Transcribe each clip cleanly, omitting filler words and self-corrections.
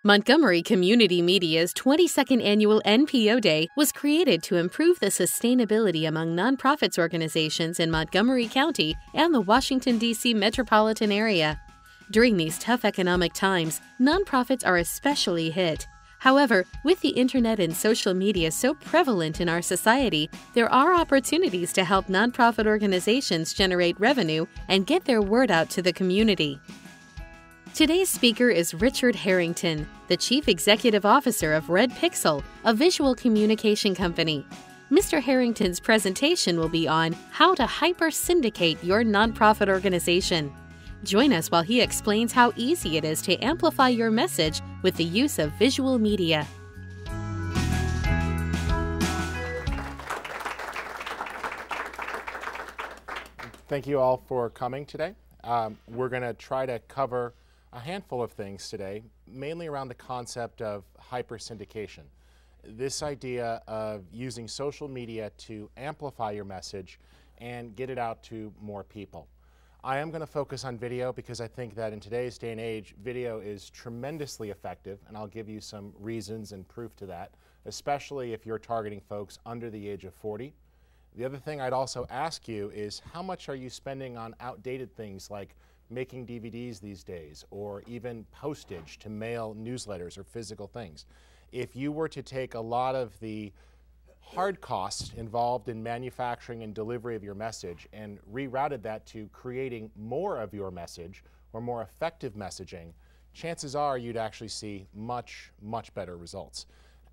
Montgomery Community Media's 22nd Annual NPO Day was created to improve the sustainability among nonprofits organizations in Montgomery County and the Washington, D.C. metropolitan area. During these tough economic times, nonprofits are especially hit. However, with the internet and social media so prevalent in our society, there are opportunities to help nonprofit organizations generate revenue and get their word out to the community. Today's speaker is Richard Harrington, the Chief Executive Officer of Red Pixel, a visual communication company. Mr. Harrington's presentation will be on how to hyper-syndicate your nonprofit organization. Join us while he explains how easy it is to amplify your message with the use of visual media. Thank you all for coming today. We're going to try to cover a handful of things today, mainly around the concept of hyper-syndication. This idea of using social media to amplify your message and get it out to more people. I am going to focus on video because I think that in today's day and age, video is tremendously effective, and I'll give you some reasons and proof to that, especially if you're targeting folks under the age of 40. The other thing I'd also ask you is, how much are you spending on outdated things like making DVDs these days, or even postage to mail newsletters or physical things? If you were to take a lot of the hard costs involved in manufacturing and delivery of your message and rerouted that to creating more of your message or more effective messaging, chances are you'd actually see much, much better results.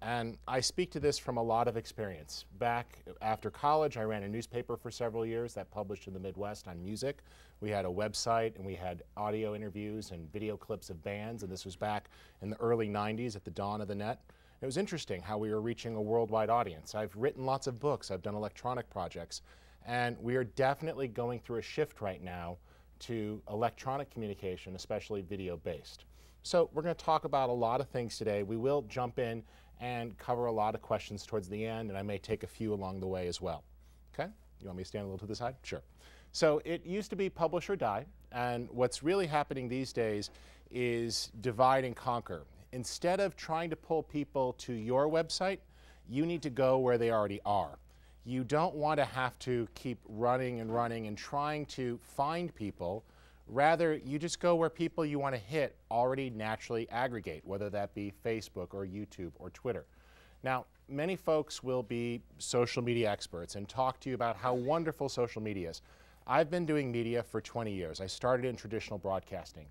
And I speak to this from a lot of experience. Back after college, I ran a newspaper for several years that published in the Midwest on music. We had a website, and we had audio interviews and video clips of bands, and this was back in the early 90s at the dawn of the net. It was interesting how we were reaching a worldwide audience. I've written lots of books, I've done electronic projects, and we are definitely going through a shift right now to electronic communication, especially video-based. So we're going to talk about a lot of things today. We will jump in and cover a lot of questions towards the end, and I may take a few along the way as well. Okay? You want me to stand a little to the side? Sure. So it used to be publish or die, and what's really happening these days is divide and conquer. Instead of trying to pull people to your website, you need to go where they already are. You don't want to have to keep running and running and trying to find people. Rather, you just go where people you want to hit already naturally aggregate, whether that be Facebook or YouTube or Twitter. Now, many folks will be social media experts and talk to you about how wonderful social media is. I've been doing media for 20 years. I started in traditional broadcasting.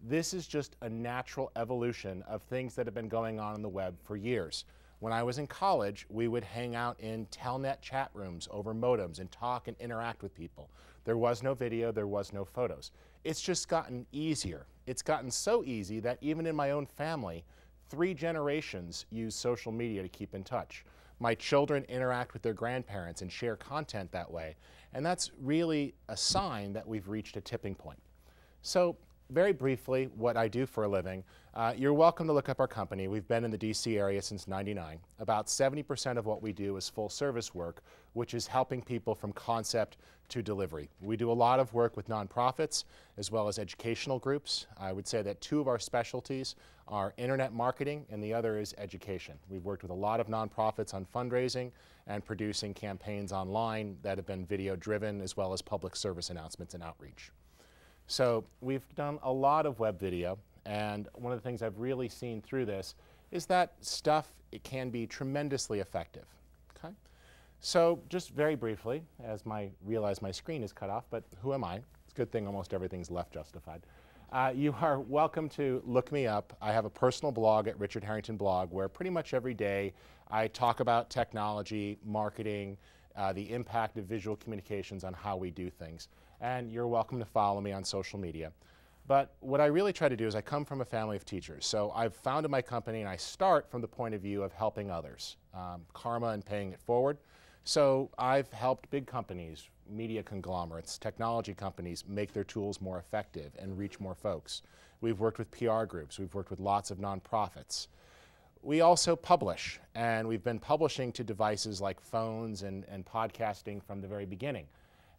This is just a natural evolution of things that have been going on the web for years. When I was in college, we would hang out in telnet chat rooms over modems and talk and interact with people. There was no video, there was no photos. It's just gotten easier. It's gotten so easy that even in my own family, 3 generations use social media to keep in touch. My children interact with their grandparents and share content that way, and that's really a sign that we've reached a tipping point. So, very briefly, what I do for a living, you're welcome to look up our company. We've been in the DC area since '99. About 70% of what we do is full service work, which is helping people from concept to delivery. We do a lot of work with nonprofits as well as educational groups. I would say that 2 of our specialties are internet marketing and the other is education. We've worked with a lot of nonprofits on fundraising and producing campaigns online that have been video driven, as well as public service announcements and outreach. So we've done a lot of web video, and one of the things I've really seen through this is that it can be tremendously effective. Okay? So just very briefly, as realize my screen is cut off, but who am I? It's a good thing almost everything's left justified. You are welcome to look me up. I have a personal blog at Richard Harrington Blog where pretty much every day I talk about technology, marketing, the impact of visual communications on how we do things. And you're welcome to follow me on social media. But what I really try to do is I come from a family of teachers. So I've founded my company and I start from the point of view of helping others, karma and paying it forward. So I've helped big companies, media conglomerates, technology companies make their tools more effective and reach more folks. We've worked with PR groups. We've worked with lots of nonprofits. We also publish, and we've been publishing to devices like phones and podcasting from the very beginning.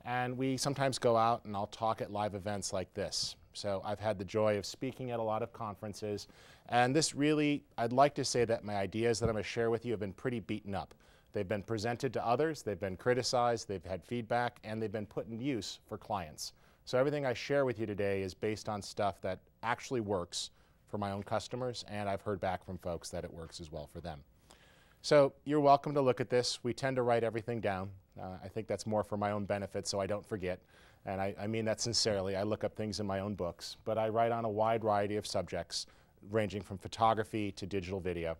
And we sometimes go out and I'll talk at live events like this. So I've had the joy of speaking at a lot of conferences, and this really, I'd like to say that my ideas that I'm going to share with you have been pretty beaten up. They've been presented to others, they've been criticized, they've had feedback, and they've been put in use for clients. So everything I share with you today is based on stuff that actually works for my own customers, and I've heard back from folks that it works as well for them. So you're welcome to look at this. We tend to write everything down. I think that's more for my own benefit so I don't forget. And I mean that sincerely. I look up things in my own books, but I write on a wide variety of subjects, ranging from photography to digital video.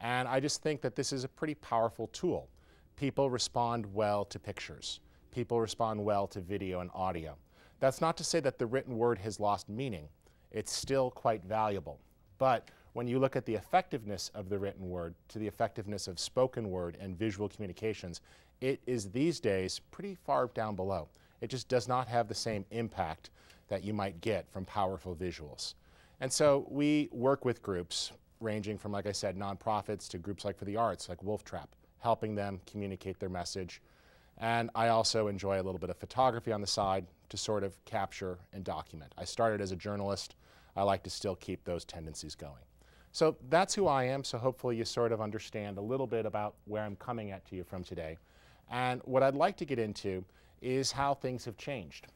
And I just think that this is a pretty powerful tool. People respond well to pictures. People respond well to video and audio. That's not to say that the written word has lost meaning. It's still quite valuable. But when you look at the effectiveness of the written word to the effectiveness of spoken word and visual communications, it is these days pretty far down below. It just does not have the same impact that you might get from powerful visuals. And so we work with groups ranging from, like I said, nonprofits to groups like for the arts, like Wolf Trap, helping them communicate their message. And I also enjoy a little bit of photography on the side to sort of capture and document. I started as a journalist. I like to still keep those tendencies going. So that's who I am, so hopefully you sort of understand a little bit about where I'm coming at to you from today. And what I'd like to get into is how things have changed.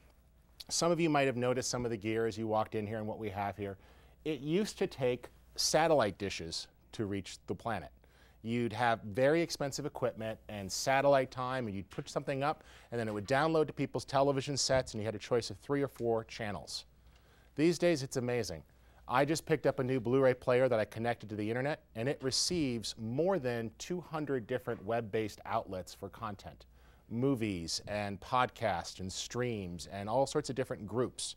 Some of you might have noticed some of the gear as you walked in here and what we have here. It used to take satellite dishes to reach the planet. You'd have very expensive equipment and satellite time, and you'd put something up, and then it would download to people's television sets, and you had a choice of 3 or 4 channels. These days, it's amazing. I just picked up a new Blu-ray player that I connected to the internet, and it receives more than 200 different web-based outlets for content. Movies and podcasts and streams and all sorts of different groups.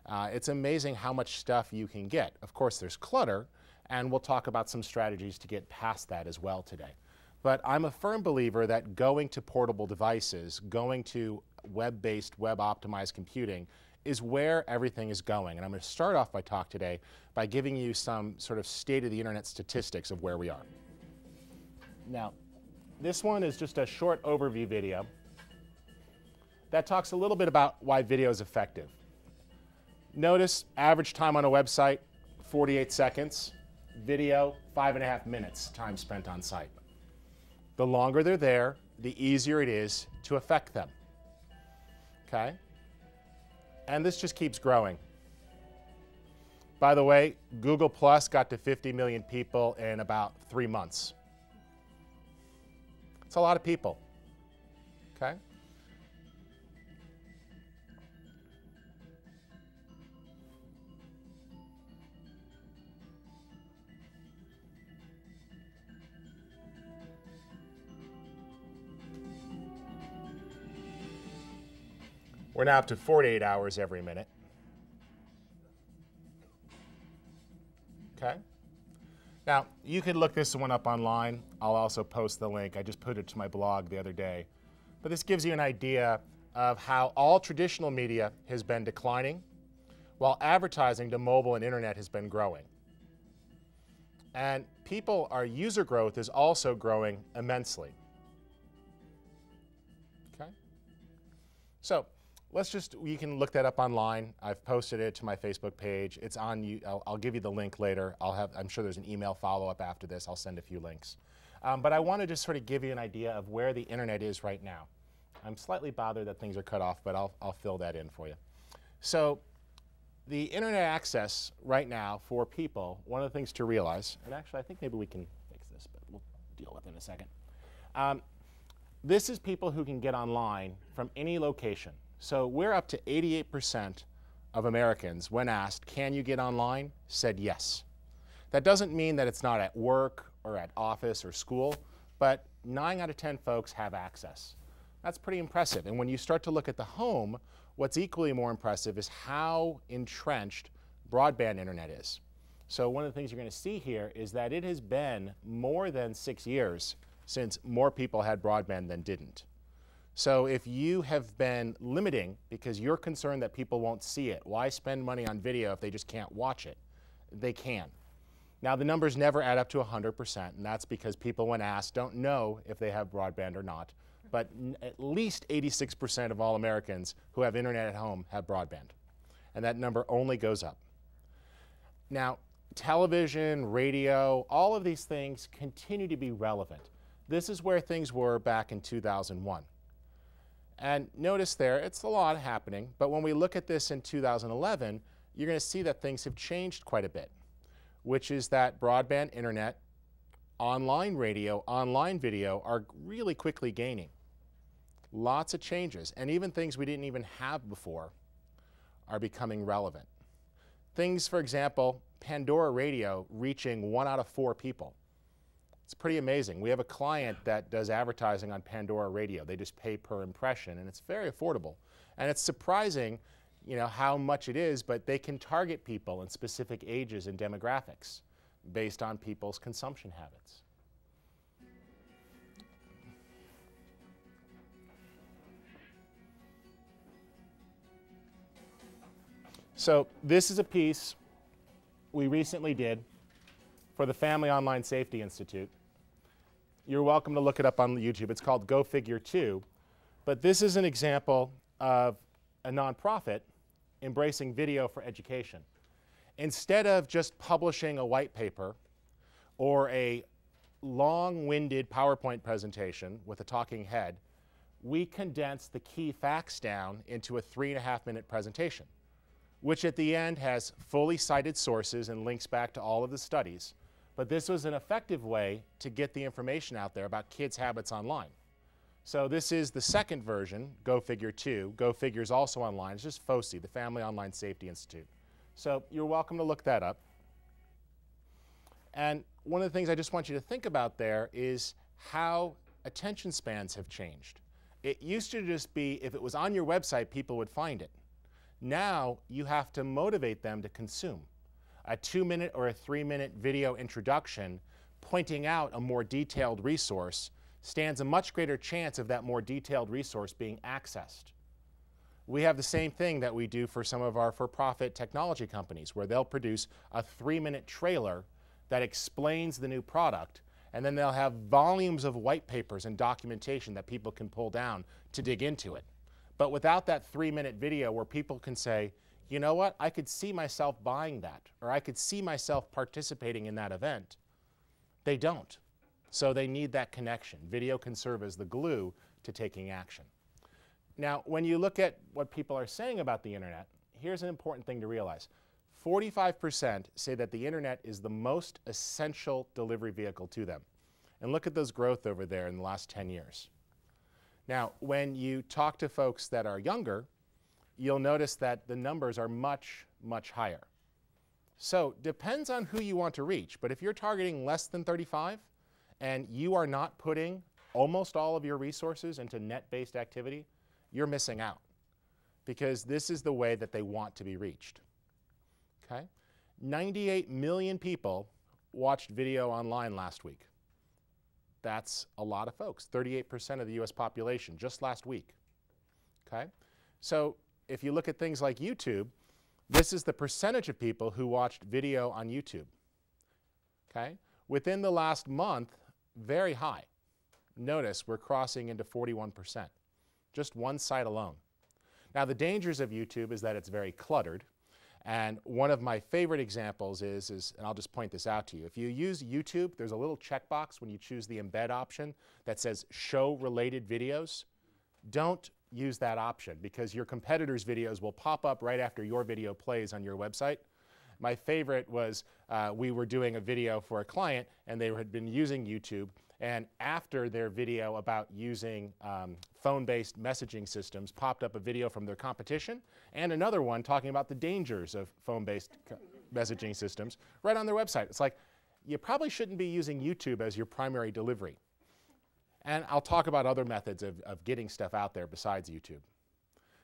It's amazing how much stuff you can get. Of course, there's clutter, and we'll talk about some strategies to get past that as well today. But I'm a firm believer that going to portable devices, going to web-based, web-optimized computing is where everything is going. And I'm going to start off my talk today by giving you some sort of state-of-the-internet statistics of where we are. Now, this one is just a short overview video that talks a little bit about why video is effective. Notice average time on a website, 48 seconds. Video, 5.5 minutes time spent on site. The longer they're there, the easier it is to affect them. Okay? And this just keeps growing. By the way, Google Plus got to 50 million people in about 3 months. It's a lot of people. Okay? We're now up to 48 hours every minute. Okay? Now, you can look this one up online. I'll also post the link. I just put it to my blog the other day. But this gives you an idea of how all traditional media has been declining, while advertising to mobile and internet has been growing. And our user growth is also growing immensely. Okay? So, you can look that up online. I've posted it to my Facebook page. It's on, I'll give you the link later. I'm sure there's an email follow-up after this. I'll send a few links. But I want to just sort of give you an idea of where the internet is right now. I'm slightly bothered that things are cut off, but I'll fill that in for you. So the internet access right now for people, one of the things to realize, and actually I think maybe we can fix this, but we'll deal with it in a second. This is people who can get online from any location. So we're up to 88% of Americans, when asked, can you get online, said yes. That doesn't mean that it's not at work or at office or school, but 9 out of 10 folks have access. That's pretty impressive. And when you start to look at the home, what's equally more impressive is how entrenched broadband internet is. So one of the things you're going to see here is that it has been more than 6 years since more people had broadband than didn't. So if you have been limiting because you're concerned that people won't see it, why spend money on video if they just can't watch it? They can. Now the numbers never add up to 100%, and that's because people, when asked, don't know if they have broadband or not. But at least 86% of all Americans who have internet at home have broadband. and that number only goes up. Now, television, radio, all of these things continue to be relevant. This is where things were back in 2001. And notice there, it's a lot happening, but when we look at this in 2011, you're going to see that things have changed quite a bit, which is that broadband internet, online radio, online video are really quickly gaining. Lots of changes, and even things we didn't even have before are becoming relevant. Things, for example, Pandora Radio reaching 1 out of 4 people. It's pretty amazing. We have a client that does advertising on Pandora Radio. They just pay per impression, and it's very affordable. And it's surprising, you know, how much it is, but they can target people in specific ages and demographics based on people's consumption habits. So this is a piece we recently did for the Family Online Safety Institute. You're welcome to look it up on YouTube. It's called Go Figure 2. But this is an example of a nonprofit embracing video for education. Instead of just publishing a white paper or a long-winded PowerPoint presentation with a talking head, we condensed the key facts down into a 3.5-minute presentation, which at the end has fully cited sources and links back to all of the studies. But this was an effective way to get the information out there about kids' habits online. So this is the second version, Go Figure 2. Go Figure is also online. It's just FOSI, the Family Online Safety Institute. So you're welcome to look that up. And one of the things I just want you to think about there is how attention spans have changed. It used to just be if it was on your website, people would find it. Now you have to motivate them to consume. A 2-minute or a 3-minute video introduction pointing out a more detailed resource stands a much greater chance of that more detailed resource being accessed. We have the same thing that we do for some of our for-profit technology companies, where they'll produce a 3-minute trailer that explains the new product, and then they'll have volumes of white papers and documentation that people can pull down to dig into it. But without that 3-minute video where people can say, you know what, I could see myself buying that, or I could see myself participating in that event, they don't. So they need that connection. Video can serve as the glue to taking action. Now, when you look at what people are saying about the internet, here's an important thing to realize. 45% say that the internet is the most essential delivery vehicle to them. And look at those growth over there in the last 10 years. Now, when you talk to folks that are younger, you'll notice that the numbers are much, much higher. So depends on who you want to reach, but if you're targeting less than 35 and you are not putting almost all of your resources into net-based activity, you're missing out, because this is the way that they want to be reached. Okay? 98 million people watched video online last week. That's a lot of folks, 38% of the US population just last week. Okay? So if you look at things like YouTube, this is the percentage of people who watched video on YouTube. Okay? Within the last month, very high. Notice we're crossing into 41%, just one site alone. Now the dangers of YouTube is that it's very cluttered, and one of my favorite examples is, and I'll just point this out to you, if you use YouTube, there's a little checkbox when you choose the embed option that says show related videos. Don't use that option, because your competitors' videos will pop up right after your video plays on your website. My favorite was we were doing a video for a client, and they had been using YouTube, and after their video about using phone-based messaging systems popped up a video from their competition and another one talking about the dangers of phone-based messaging systems right on their website. It's like, you probably shouldn't be using YouTube as your primary delivery. And I'll talk about other methods of getting stuff out there besides YouTube.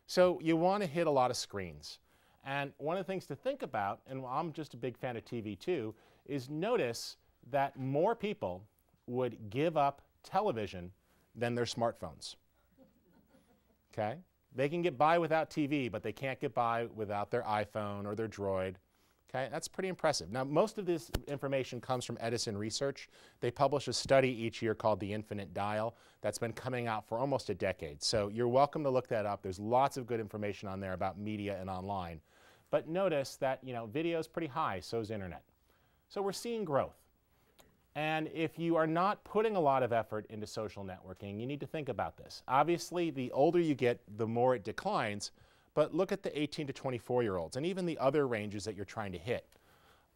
So you want to hit a lot of screens. And one of the things to think about, and I'm just a big fan of TV too, is notice that more people would give up television than their smartphones. Okay? They can get by without TV, but they can't get by without their iPhone or their Droid. Okay? That's pretty impressive. Now, most of this information comes from Edison Research. They publish a study each year called The Infinite Dial that's been coming out for almost a decade. So you're welcome to look that up. There's lots of good information on there about media and online. But notice that, video is pretty high, so is internet. So we're seeing growth. And if you are not putting a lot of effort into social networking, you need to think about this. Obviously, the older you get, the more it declines, but look at the 18 to 24-year-olds and even the other ranges that you're trying to hit.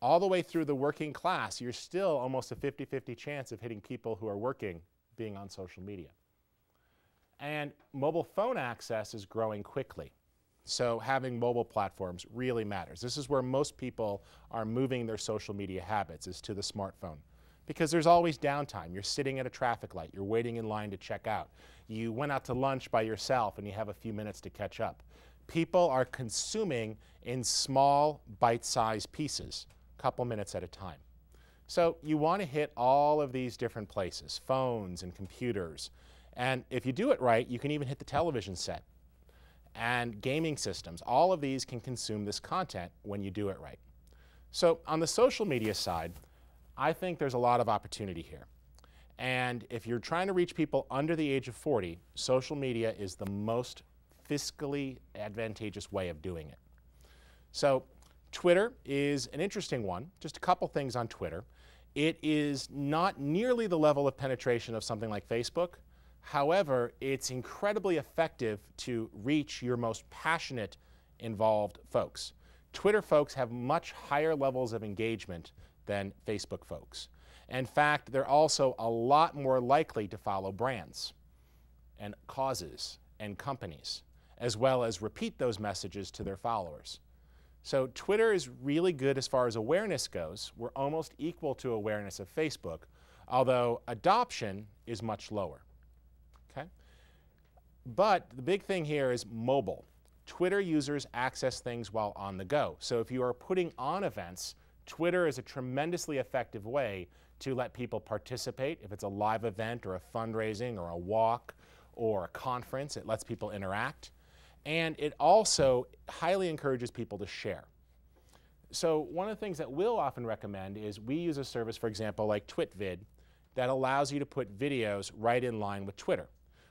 All the way through the working class, you're still almost a 50-50 chance of hitting people who are working being on social media. And mobile phone access is growing quickly. So having mobile platforms really matters. This is where most people are moving their social media habits, is to the smartphone. Because there's always downtime. You're sitting at a traffic light. You're waiting in line to check out. You went out to lunch by yourself and you have a few minutes to catch up. People are consuming in small, bite-sized pieces, a couple minutes at a time. So you want to hit all of these different places, phones and computers. And if you do it right, you can even hit the television set and gaming systems. All of these can consume this content when you do it right. So on the social media side, I think there's a lot of opportunity here. And if you're trying to reach people under the age of 40, social media is the most fiscally advantageous way of doing it. So Twitter is an interesting one. Just a couple things on Twitter. It is not nearly the level of penetration of something like Facebook. However, it's incredibly effective to reach your most passionate, involved folks. Twitter folks have much higher levels of engagement than Facebook folks. In fact, they're also a lot more likely to follow brands and causes and companies, as well as repeat those messages to their followers. So Twitter is really good as far as awareness goes. We're almost equal to awareness of Facebook, although adoption is much lower. Okay? But the big thing here is mobile. Twitter users access things while on the go. So if you are putting on events, Twitter is a tremendously effective way to let people participate. If it's a live event or a fundraising or a walk or a conference, it lets people interact. And it also highly encourages people to share. So one of the things that we'll often recommend is we use a service, for example, like TwitVid, that allows you to put videos right in line with Twitter.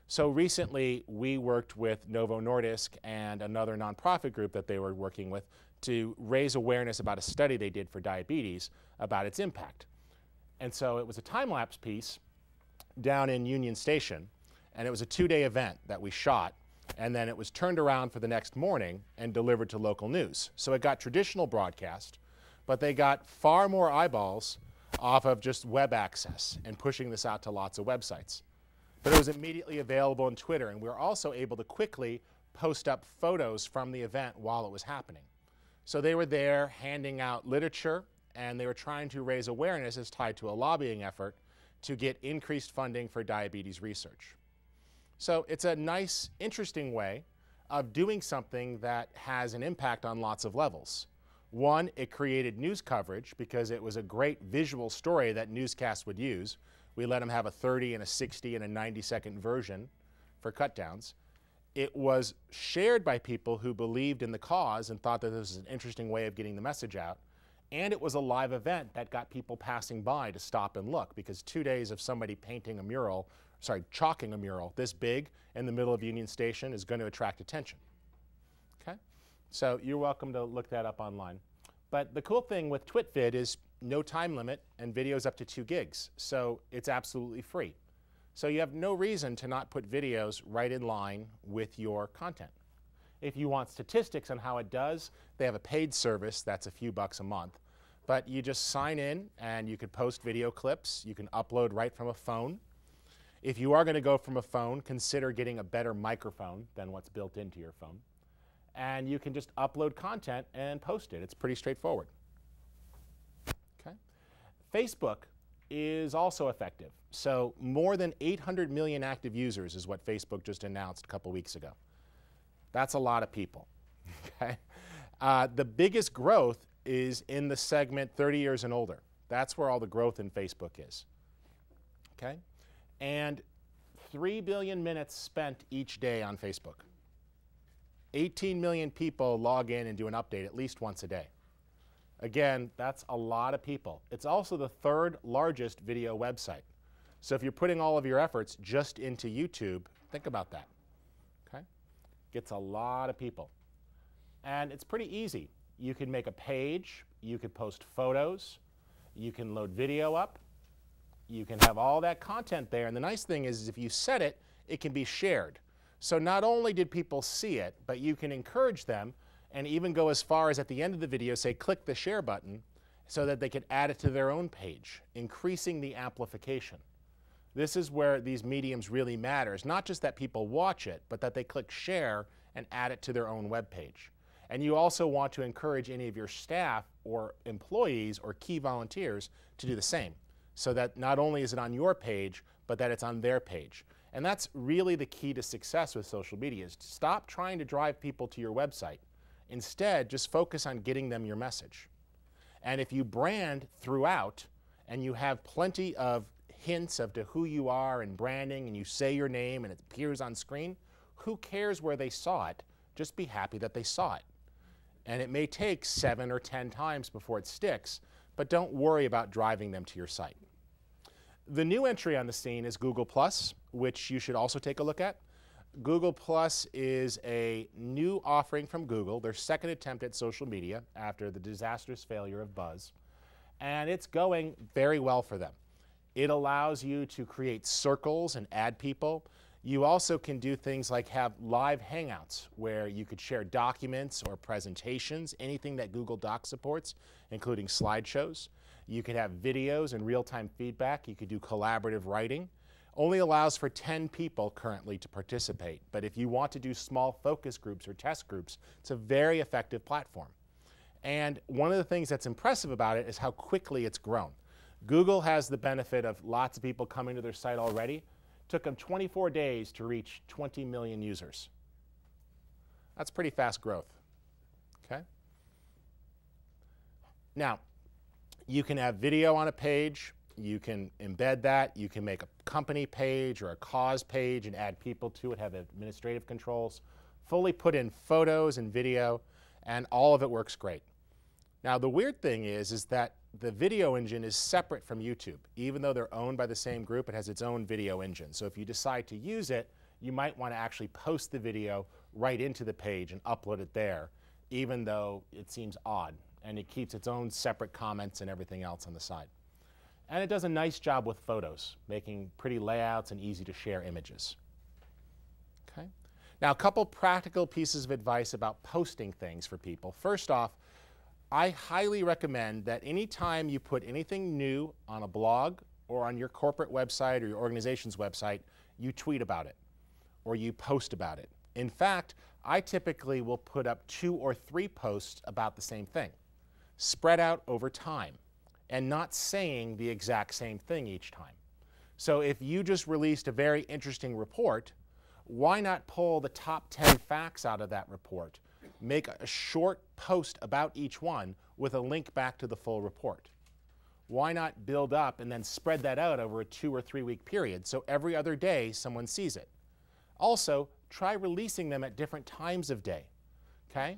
So recently, we worked with Novo Nordisk and another nonprofit group that they were working with to raise awareness about a study they did for diabetes about its impact. And so it was a time-lapse piece down in Union Station, and it was a 2-day event that we shot, and then it was turned around for the next morning and delivered to local news. So it got traditional broadcast, but they got far more eyeballs off of just web access and pushing this out to lots of websites. But it was immediately available on Twitter, and we were also able to quickly post up photos from the event while it was happening. So they were there handing out literature, and they were trying to raise awareness as tied to a lobbying effort to get increased funding for diabetes research. So it's a nice, interesting way of doing something that has an impact on lots of levels. One, it created news coverage because it was a great visual story that newscasts would use. We let them have a 30 and a 60 and a 90-second version for cut downs. It was shared by people who believed in the cause and thought that this was an interesting way of getting the message out. And it was a live event that got people passing by to stop and look, because 2 days of somebody painting a mural, chalking a mural this big in the middle of Union Station is going to attract attention. Okay? So you're welcome to look that up online. But the cool thing with TwitVid is no time limit and videos up to 2 gigs. So it's absolutely free. So you have no reason to not put videos right in line with your content. If you want statistics on how it does, they have a paid service that's a few bucks a month. But you just sign in and you could post video clips. You can upload right from a phone. If you are going to go from a phone, consider getting a better microphone than what's built into your phone. And you can just upload content and post it. It's pretty straightforward. Okay? Facebook is also effective. So more than 800 million active users is what Facebook just announced a couple weeks ago. That's a lot of people. Okay? The biggest growth is in the segment 30 years and older. That's where all the growth in Facebook is. Okay? And 3 billion minutes spent each day on Facebook. 18 million people log in and do an update at least once a day. Again, that's a lot of people. It's also the 3rd largest video website. So if you're putting all of your efforts just into YouTube, think about that. Okay? Gets a lot of people. And it's pretty easy. You can make a page, you could post photos, you can load video up, you can have all that content there. And the nice thing is if you set it, it can be shared. So not only did people see it, but you can encourage them and even go as far as at the end of the video say click the share button so that they could add it to their own page, increasing the amplification. This is where these mediums really matter. It's not just that people watch it, but that they click share and add it to their own web page. And you also want to encourage any of your staff or employees or key volunteers to do the same, so that not only is it on your page, but that it's on their page. And that's really the key to success with social media, is to stop trying to drive people to your website. Instead, just focus on getting them your message. And if you brand throughout and you have plenty of hints of to who you are and branding, and you say your name and it appears on screen, who cares where they saw it? Just be happy that they saw it. And it may take 7 or 10 times before it sticks, but don't worry about driving them to your site. The new entry on the scene is Google+, which you should also take a look at. Google+ is a new offering from Google, their second attempt at social media after the disastrous failure of Buzz. And it's going very well for them. It allows you to create circles and add people. You also can do things like have live hangouts where you could share documents or presentations, anything that Google Docs supports, including slideshows. You could have videos and real-time feedback. You could do collaborative writing. Only allows for 10 people currently to participate, but if you want to do small focus groups or test groups, it's a very effective platform. And one of the things that's impressive about it is how quickly it's grown. Google has the benefit of lots of people coming to their site already. It took them 24 days to reach 20 million users. That's pretty fast growth. Okay? Now, you can have video on a page. You can embed that. You can make a company page or a cause page and add people to it, have administrative controls, fully put in photos and video, and all of it works great. Now, the weird thing is that the video engine is separate from YouTube. Even though they're owned by the same group, it has its own video engine. So if you decide to use it, you might want to actually post the video right into the page and upload it there, even though it seems odd. And it keeps its own separate comments and everything else on the side. And it does a nice job with photos, making pretty layouts and easy to share images. Okay? Now, a couple practical pieces of advice about posting things for people. First off, I highly recommend that anytime you put anything new on a blog or on your corporate website or your organization's website, you tweet about it or you post about it. In fact, I typically will put up 2 or 3 posts about the same thing, spread out over time, and not saying the exact same thing each time. So if you just released a very interesting report, why not pull the top 10 facts out of that report, make a short post about each one with a link back to the full report? Why not build up and then spread that out over a 2 or 3 week period so every other day someone sees it? Also, try releasing them at different times of day. Okay?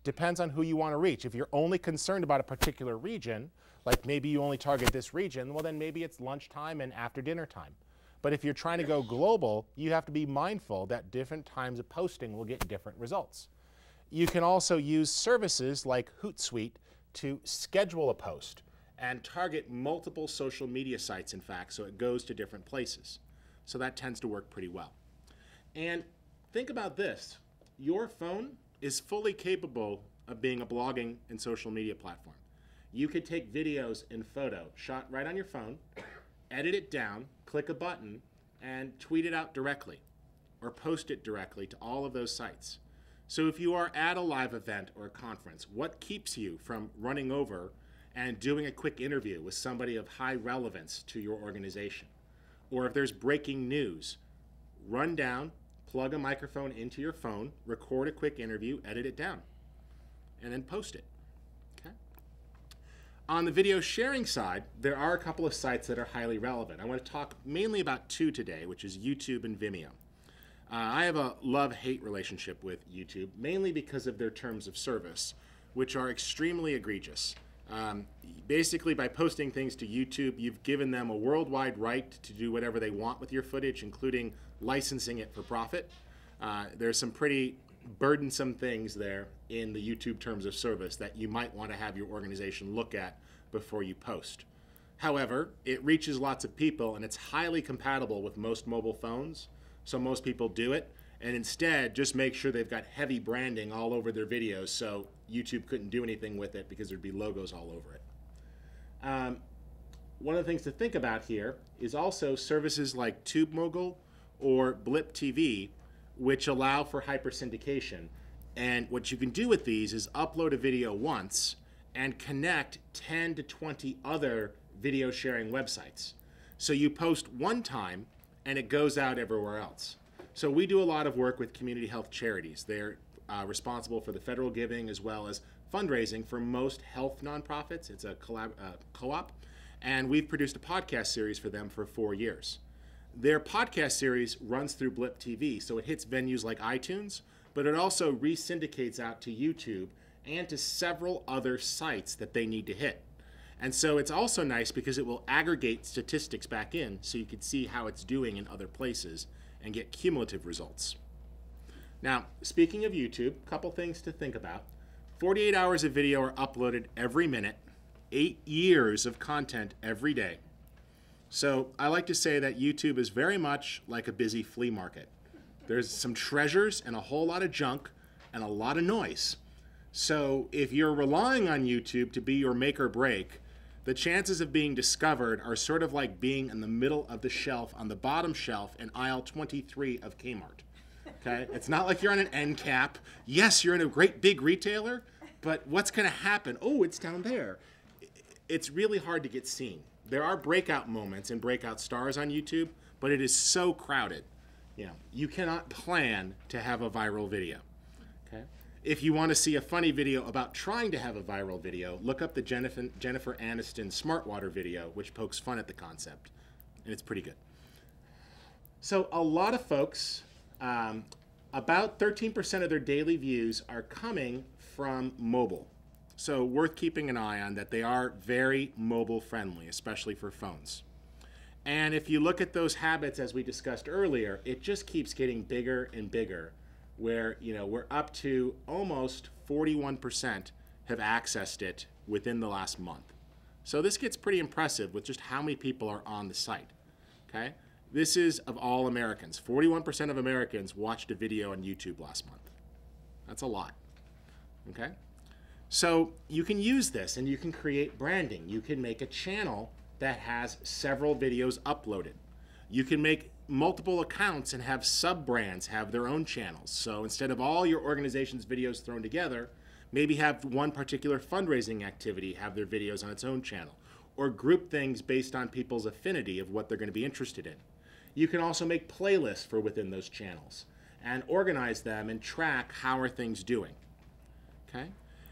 Depends on who you want to reach. If you're only concerned about a particular region, like maybe you only target this region, well then maybe it's lunchtime and after dinner time. But if you're trying to go global, you have to be mindful that different times of posting will get different results. You can also use services like Hootsuite to schedule a post and target multiple social media sites, in fact, so it goes to different places. So that tends to work pretty well. And think about this. Your phone is fully capable of being a blogging and social media platform. You could take videos and photo shot right on your phone, edit it down, click a button, and tweet it out directly or post it directly to all of those sites. So if you are at a live event or a conference, what keeps you from running over and doing a quick interview with somebody of high relevance to your organization? Or if there's breaking news, run down, plug a microphone into your phone, record a quick interview, edit it down, and then post it. Okay? On the video sharing side, there are a couple of sites that are highly relevant. I want to talk mainly about 2 today, which is YouTube and Vimeo. I have a love-hate relationship with YouTube, mainly because of their terms of service, which are extremely egregious. Basically, by posting things to YouTube, you've given them a worldwide right to do whatever they want with your footage, including licensing it for profit. There's some pretty burdensome things there in the YouTube terms of service that you might want to have your organization look at before you post. However, it reaches lots of people and it's highly compatible with most mobile phones, so most people do it. And instead, just make sure they've got heavy branding all over their videos so YouTube couldn't do anything with it because there'd be logos all over it. One of the things to think about here is also services like TubeMogul or Blip TV, which allow for hypersyndication. And what you can do with these is upload a video once and connect 10 to 20 other video sharing websites. So you post one time and it goes out everywhere else. So we do a lot of work with community health charities. They're responsible for the federal giving as well as fundraising for most health nonprofits. It's a co-op, and we've produced a podcast series for them for 4 years. Their podcast series runs through Blip TV, so it hits venues like iTunes, but it also re-syndicates out to YouTube and to several other sites that they need to hit. And so it's also nice because it will aggregate statistics back in so you can see how it's doing in other places and get cumulative results. Now, speaking of YouTube, a couple things to think about. 48 hours of video are uploaded every minute, 8 years of content every day. So I like to say that YouTube is very much like a busy flea market. There's some treasures and a whole lot of junk and a lot of noise. So if you're relying on YouTube to be your make or break, the chances of being discovered are sort of like being in the middle of the shelf on the bottom shelf in aisle 23 of Kmart. Okay? It's not like you're on an end cap. Yes, you're in a great big retailer, but what's going to happen? Oh, it's down there. It's really hard to get seen. There are breakout moments and breakout stars on YouTube, but it is so crowded. You cannot plan to have a viral video. Okay? If you want to see a funny video about trying to have a viral video, look up the Jennifer Aniston Smart Water video, which pokes fun at the concept, and it's pretty good. So a lot of folks, about 13% of their daily views are coming from mobile. So worth keeping an eye on that they are very mobile friendly, especially for phones. And if you look at those habits as we discussed earlier, it just keeps getting bigger and bigger, where we're up to almost 41% have accessed it within the last month. So this gets pretty impressive with just how many people are on the site. Okay? This is of all Americans. 41% of Americans watched a video on YouTube last month. That's a lot. Okay? So you can use this and you can create branding. You can make a channel that has several videos uploaded. You can make multiple accounts and have sub-brands have their own channels. So instead of all your organization's videos thrown together, maybe have one particular fundraising activity have their videos on its own channel, or group things based on people's affinity of what they're going to be interested in. You can also make playlists for within those channels and organize them and track how are things doing. Okay?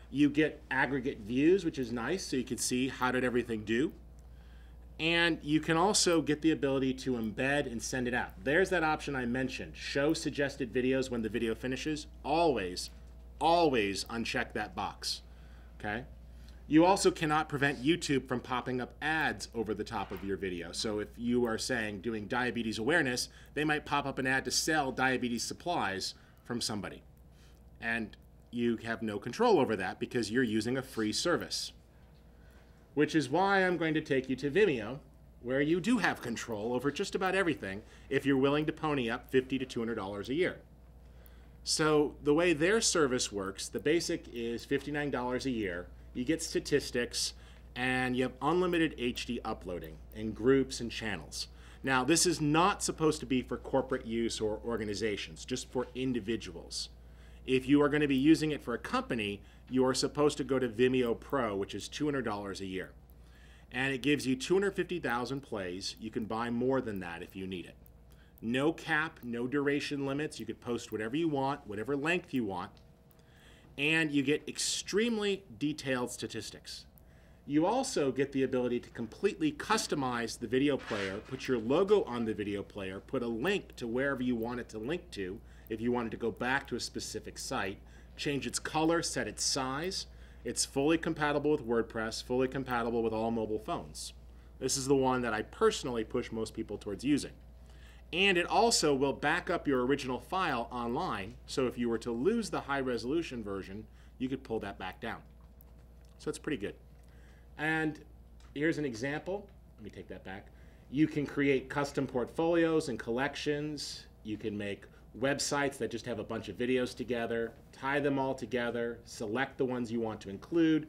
You get aggregate views, which is nice, so you can see how did everything do. And you can also get the ability to embed and send it out. There's that option I mentioned. Show suggested videos when the video finishes. Always, always uncheck that box. Okay? You also cannot prevent YouTube from popping up ads over the top of your video. So if you are saying doing diabetes awareness, they might pop up an ad to sell diabetes supplies from somebody. And you have no control over that because you're using a free service. Which is why I'm going to take you to Vimeo, where you do have control over just about everything if you're willing to pony up $50 to $200 a year. So the way their service works, the basic is $59 a year. You get statistics, and you have unlimited HD uploading in groups and channels. Now, this is not supposed to be for corporate use or organizations, just for individuals. If you are going to be using it for a company, you are supposed to go to Vimeo Pro, which is $200 a year. And it gives you 250,000 plays. You can buy more than that if you need it. No cap, no duration limits. You could post whatever you want, whatever length you want. And you get extremely detailed statistics. You also get the ability to completely customize the video player, put your logo on the video player, put a link to wherever you want it to link to, if you wanted to go back to a specific site, change its color, set its size. It's fully compatible with WordPress, fully compatible with all mobile phones. This is the one that I personally push most people towards using. And it also will back up your original file online, so if you were to lose the high resolution version, you could pull that back down. So it's pretty good. And here's an example. Let me take that back. You can create custom portfolios and collections. You can make websites that just have a bunch of videos together, tie them all together, select the ones you want to include,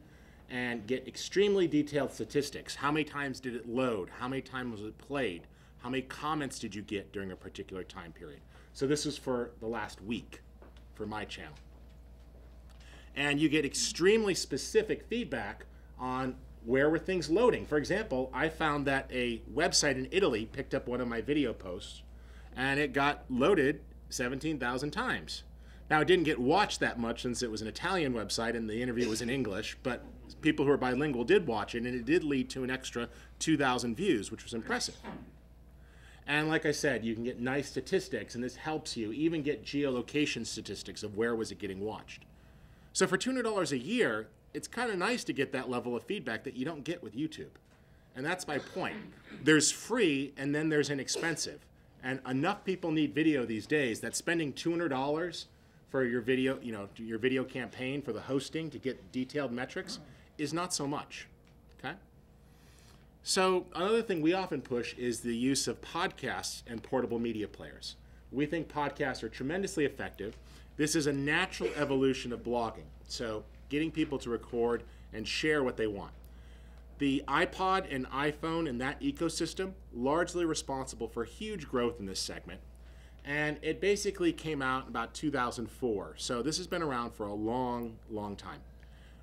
and get extremely detailed statistics. How many times did it load? How many times was it played? How many comments did you get during a particular time period? So this is for the last week for my channel. And you get extremely specific feedback on where were things loading. For example, I found that a website in Italy picked up one of my video posts and it got loaded 17,000 times. Now, it didn't get watched that much since it was an Italian website and the interview was in English, but people who are bilingual did watch it, and it did lead to an extra 2,000 views, which was impressive. And like I said, you can get nice statistics, and this helps you even get geolocation statistics of where was it getting watched. So for $200 a year, it's kind of nice to get that level of feedback that you don't get with YouTube. And that's my point. There's free, and then there's inexpensive. And enough people need video these days that spending $200 for your video, your video campaign for the hosting to get detailed metrics is not so much, okay? So another thing we often push is the use of podcasts and portable media players. We think podcasts are tremendously effective. This is a natural evolution of blogging. So getting people to record and share what they want. The iPod and iPhone and that ecosystem, largely responsible for huge growth in this segment. And it basically came out in about 2004. So this has been around for a long, long time.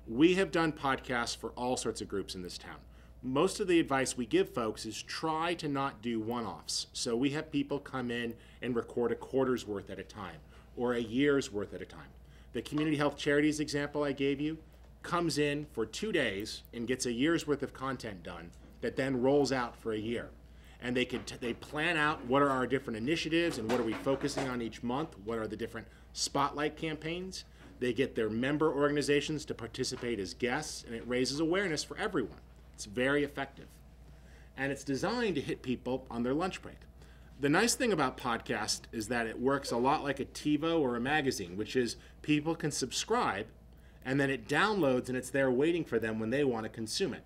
We have done podcasts for all sorts of groups in this town. Most of the advice we give folks is try to not do one-offs. So we have people come in and record a quarter's worth at a time or a year's worth at a time. The Community Health Charities example I gave you comes in for 2 days and gets a year's worth of content done that then rolls out for a year. And they plan out what are our different initiatives and what are we focusing on each month, what are the different spotlight campaigns. They get their member organizations to participate as guests, and it raises awareness for everyone. It's very effective. And it's designed to hit people on their lunch break. The nice thing about podcast is that it works a lot like a TiVo or a magazine, which is people can subscribe and then it downloads and it's there waiting for them when they want to consume it.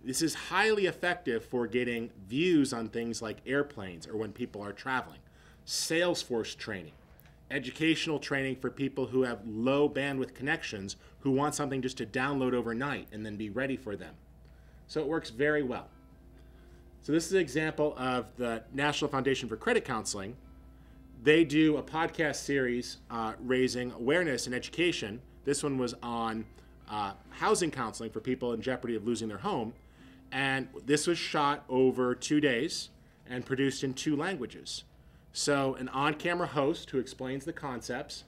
This is highly effective for getting views on things like airplanes or when people are traveling, Salesforce training, educational training for people who have low bandwidth connections who want something just to download overnight and then be ready for them. So it works very well. So this is an example of the National Foundation for Credit Counseling. They do a podcast series raising awareness and education. This one was on housing counseling for people in jeopardy of losing their home. And this was shot over 2 days and produced in 2 languages. So an on-camera host who explains the concepts,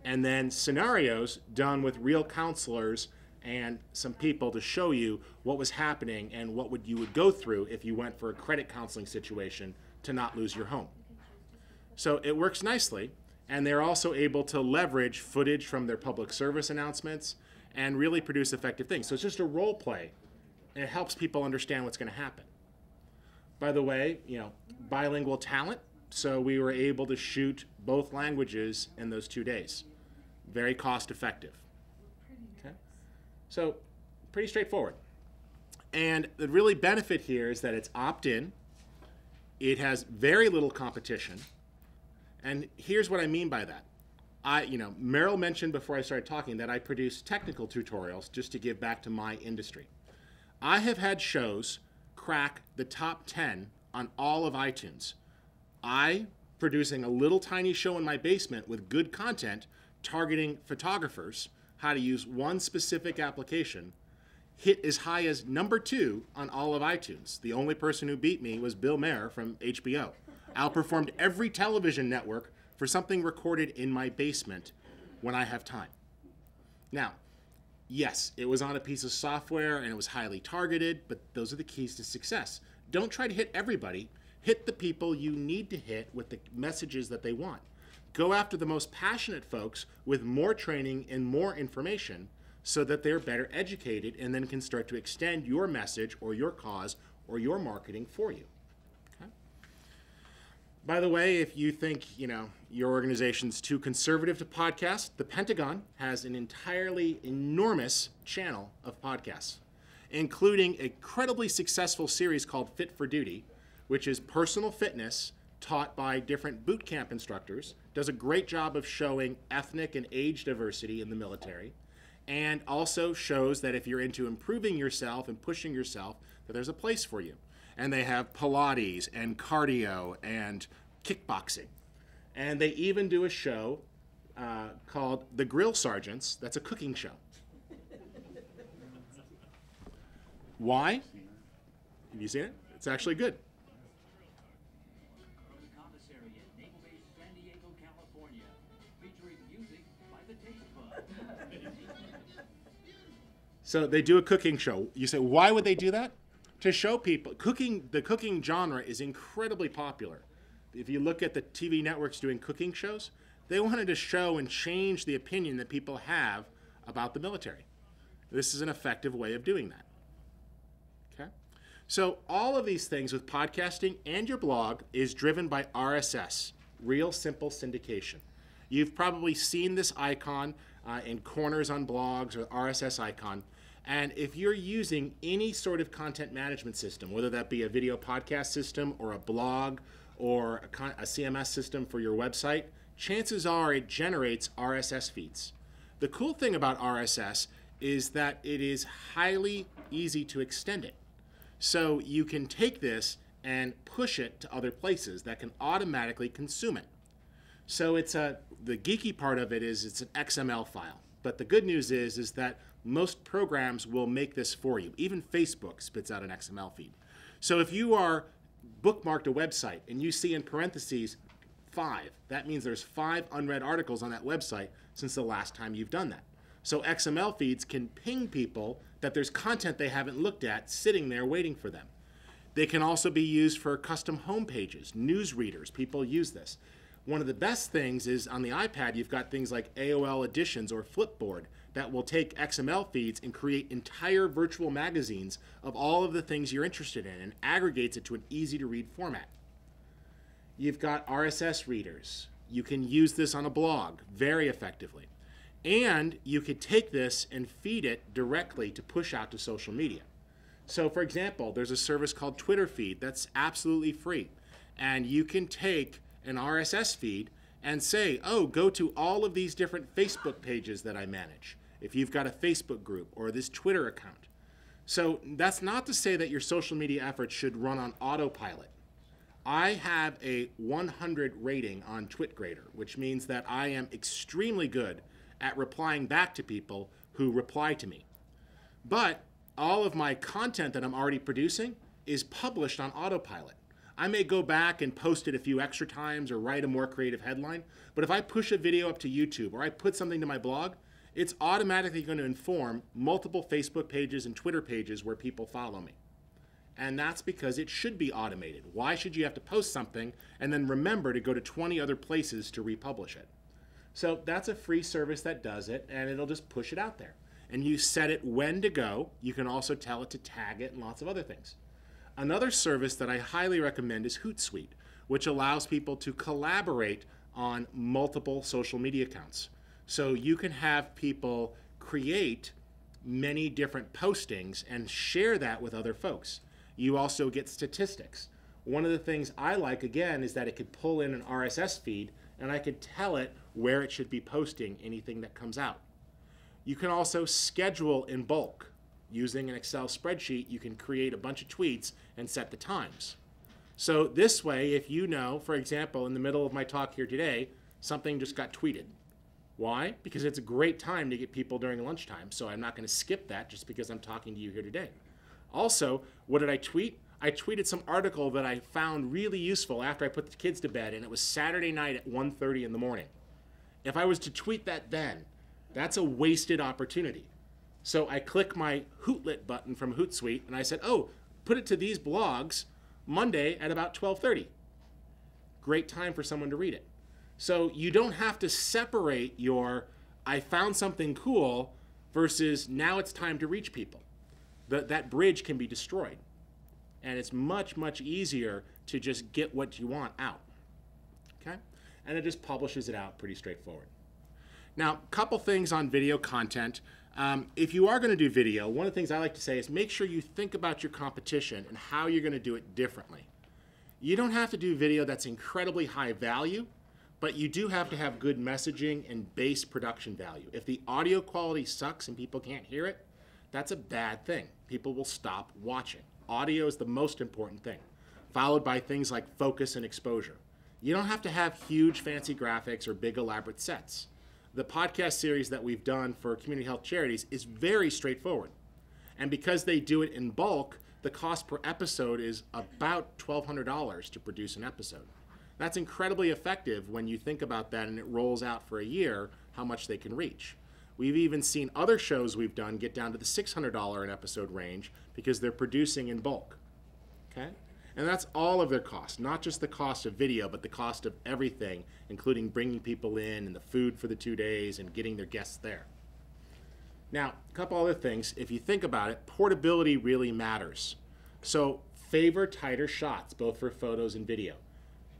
and then scenarios done with real counselors and some people to show you what was happening and what you would go through if you went for a credit counseling situation to not lose your home. So it works nicely, and they're also able to leverage footage from their public service announcements and really produce effective things. So it's just a role play, and it helps people understand what's going to happen. By the way, bilingual talent, so we were able to shoot both languages in those 2 days. Very cost effective. Okay? So pretty straightforward. And the really benefit here is that it's opt-in. It has very little competition. And here's what I mean by that. Meryl mentioned before I started talking that I produce technical tutorials just to give back to my industry. I have had shows crack the top 10 on all of iTunes. I, producing a little tiny show in my basement with good content, targeting photographers, how to use one specific application, hit as high as number 2 on all of iTunes. The only person who beat me was Bill Maher from HBO. Outperformed every television network for something recorded in my basement when I have time. Now, yes, it was on a piece of software and it was highly targeted, but those are the keys to success. Don't try to hit everybody. Hit the people you need to hit with the messages that they want. Go after the most passionate folks with more training and more information so that they're better educated and then can start to extend your message or your cause or your marketing for you. Okay? By the way, if you think, your organization's too conservative to podcast, the Pentagon has an entirely enormous channel of podcasts, including an incredibly successful series called Fit for Duty, which is personal fitness taught by different boot camp instructors, does a great job of showing ethnic and age diversity in the military, and also shows that if you're into improving yourself and pushing yourself, that there's a place for you. And they have Pilates and cardio and kickboxing. And they even do a show called The Grill Sergeants. That's a cooking show. Why? Have you seen it? It's actually good. So they do a cooking show. You say, why would they do that? To show people, the cooking genre is incredibly popular. If you look at the TV networks doing cooking shows, they wanted to show and change the opinion that people have about the military. This is an effective way of doing that. Okay? So all of these things with podcasting and your blog is driven by RSS, Real Simple Syndication. You've probably seen this icon in corners on blogs, or RSS icon. And if you're using any sort of content management system, whether that be a video podcast system or a blog or a CMS system for your website, chances are it generates RSS feeds. The cool thing about RSS is that it is highly easy to extend it. So you can take this and push it to other places that can automatically consume it. So the geeky part of it is it's an XML file. But the good news is that most programs will make this for you. Even Facebook spits out an XML feed. So if you are bookmarked a website and you see in parentheses 5, that means there's 5 unread articles on that website since the last time you've done that. So XML feeds can ping people that there's content they haven't looked at sitting there waiting for them. They can also be used for custom home pages, news readers. People use this. One of the best things is on the iPad, you've got things like AOL Editions or Flipboard that will take XML feeds and create entire virtual magazines of all of the things you're interested in and aggregates it to an easy-to-read format. You've got RSS readers. You can use this on a blog very effectively. And you could take this and feed it directly to push out to social media. So, for example, there's a service called Twitter Feed that's absolutely free. And you can take an RSS feed and say, oh, go to all of these different Facebook pages that I manage, if you've got a Facebook group or this Twitter account. So that's not to say that your social media efforts should run on autopilot. I have a 100 rating on TwitGrader, which means that I am extremely good at replying back to people who reply to me. But all of my content that I'm already producing is published on autopilot. I may go back and post it a few extra times or write a more creative headline, but if I push a video up to YouTube or I put something to my blog, it's automatically going to inform multiple Facebook pages and Twitter pages where people follow me. And that's because it should be automated. Why should you have to post something and then remember to go to 20 other places to republish it? So that's a free service that does it, and it'll just push it out there. And you set it when to go. You can also tell it to tag it and lots of other things. Another service that I highly recommend is Hootsuite, which allows people to collaborate on multiple social media accounts. So you can have people create many different postings and share that with other folks. You also get statistics. One of the things I like, again, is that it could pull in an RSS feed and I could tell it where it should be posting anything that comes out. You can also schedule in bulk. Using an Excel spreadsheet, you can create a bunch of tweets and set the times. So this way, if you know, for example, in the middle of my talk here today, something just got tweeted. Why? Because it's a great time to get people during lunchtime, so I'm not going to skip that just because I'm talking to you here today. Also, what did I tweet? I tweeted some article that I found really useful after I put the kids to bed, and it was Saturday night at 1:30 in the morning. If I was to tweet that then, that's a wasted opportunity. So I click my Hootlit button from Hootsuite, and I said, oh, put it to these blogs Monday at about 12:30. Great time for someone to read it. So you don't have to separate your I found something cool versus now it's time to reach people. That bridge can be destroyed. And it's much, much easier to just get what you want out. okay? And it just publishes it out pretty straightforward. Now, a couple things on video content. If you are going to do video, one of the things I like to say is make sure you think about your competition and how you're going to do it differently. You don't have to do video that's incredibly high value, but you do have to have good messaging and base production value. If the audio quality sucks and people can't hear it, that's a bad thing. People will stop watching. Audio is the most important thing, followed by things like focus and exposure. You don't have to have huge fancy graphics or big elaborate sets. The podcast series that we've done for community health charities is very straightforward. And because they do it in bulk, the cost per episode is about $1,200 to produce an episode. That's incredibly effective when you think about that and it rolls out for a year, how much they can reach. We've even seen other shows we've done get down to the $600 an episode range because they're producing in bulk, okay? And that's all of their costs, not just the cost of video, but the cost of everything, including bringing people in and the food for the 2 days and getting their guests there. Now, a couple other things. If you think about it, portability really matters. So favor tighter shots, both for photos and video.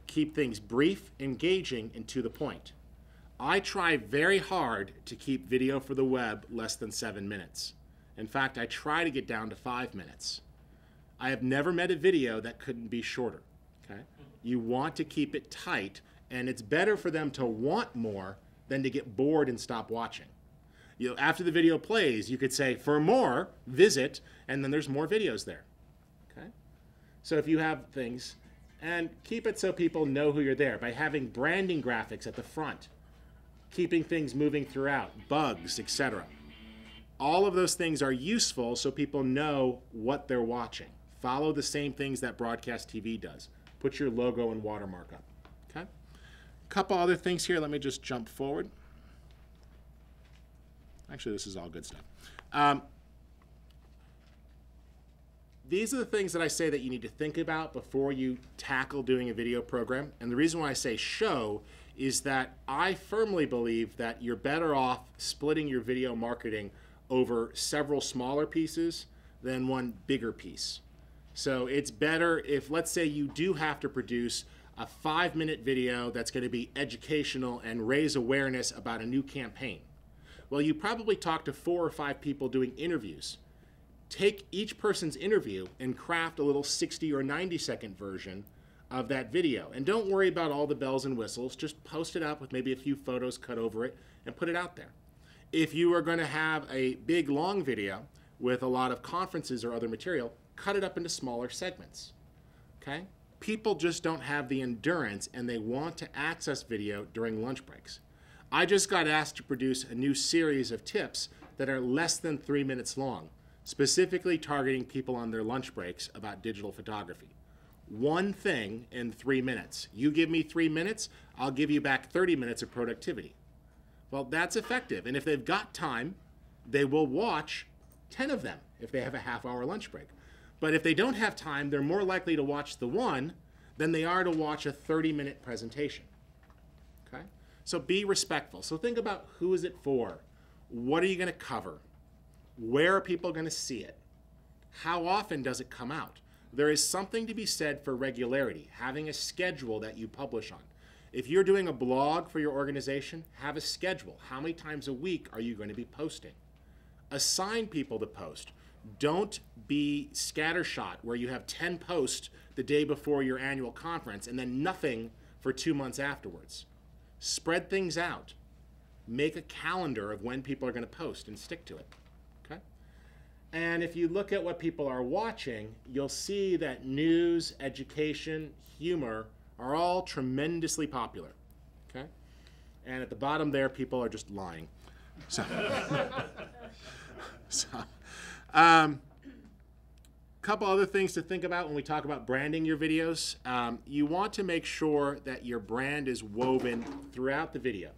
Keep things brief, engaging, and to the point. I try very hard to keep video for the web less than 7 minutes. In fact, I try to get down to 5 minutes. I have never met a video that couldn't be shorter, okay? You want to keep it tight, and it's better for them to want more than to get bored and stop watching. You know, after the video plays, you could say, for more, visit, and then there's more videos there, okay? So if you have things, and keep it so people know who you're there by having branding graphics at the front, keeping things moving throughout, bugs, etc. All of those things are useful so people know what they're watching. Follow the same things that broadcast TV does. Put your logo and watermark up, okay? A couple other things here. Let me just jump forward. Actually, this is all good stuff. These are the things that I say that you need to think about before you tackle doing a video program. And the reason why I say show is that I firmly believe that you're better off splitting your video marketing over several smaller pieces than one bigger piece. So it's better if, let's say you do have to produce a 5-minute video that's going to be educational and raise awareness about a new campaign. Well, you probably talk to 4 or 5 people doing interviews. Take each person's interview and craft a little 60 or 90-second version of that video. And don't worry about all the bells and whistles. Just post it up with maybe a few photos cut over it and put it out there. If you are going to have a big, long video with a lot of conferences or other material, cut it up into smaller segments, okay? People just don't have the endurance and they want to access video during lunch breaks. I just got asked to produce a new series of tips that are less than 3 minutes long, specifically targeting people on their lunch breaks about digital photography. One thing in 3 minutes. You give me 3 minutes, I'll give you back 30 minutes of productivity. Well, that's effective. And if they've got time, they will watch 10 of them if they have a half-hour lunch break. But if they don't have time, they're more likely to watch the one than they are to watch a 30-minute presentation, okay? So be respectful. So think about who is it for? What are you going to cover? Where are people going to see it? How often does it come out? There is something to be said for regularity, having a schedule that you publish on. If you're doing a blog for your organization, have a schedule. How many times a week are you going to be posting? Assign people to post. Don't be scattershot where you have 10 posts the day before your annual conference and then nothing for 2 months afterwards. Spread things out. Make a calendar of when people are going to post and stick to it, okay? And if you look at what people are watching, you'll see that news, education, humor are all tremendously popular, okay? And at the bottom there, people are just lying. Couple other things to think about when we talk about branding your videos. You want to make sure that your brand is woven throughout the video.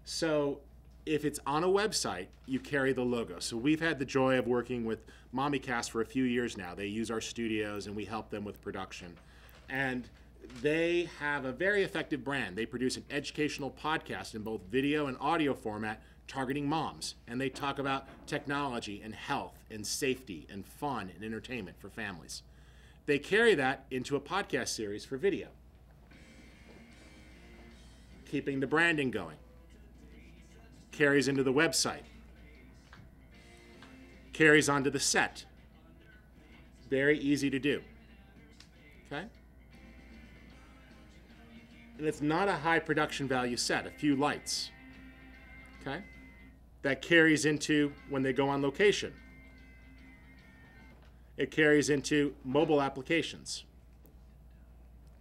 So if it's on a website, you carry the logo. So we've had the joy of working with MommyCast for a few years now. They use our studios and we help them with production. And they have a very effective brand. They produce an educational podcast in both video and audio format targeting moms. And they talk about technology and health and safety and fun and entertainment for families. They carry that into a podcast series for video. keeping the branding going. Carries into the website. Carries onto the set. Very easy to do. Okay? And it's not a high production value set, a few lights. Okay? That carries into when they go on location. It carries into mobile applications.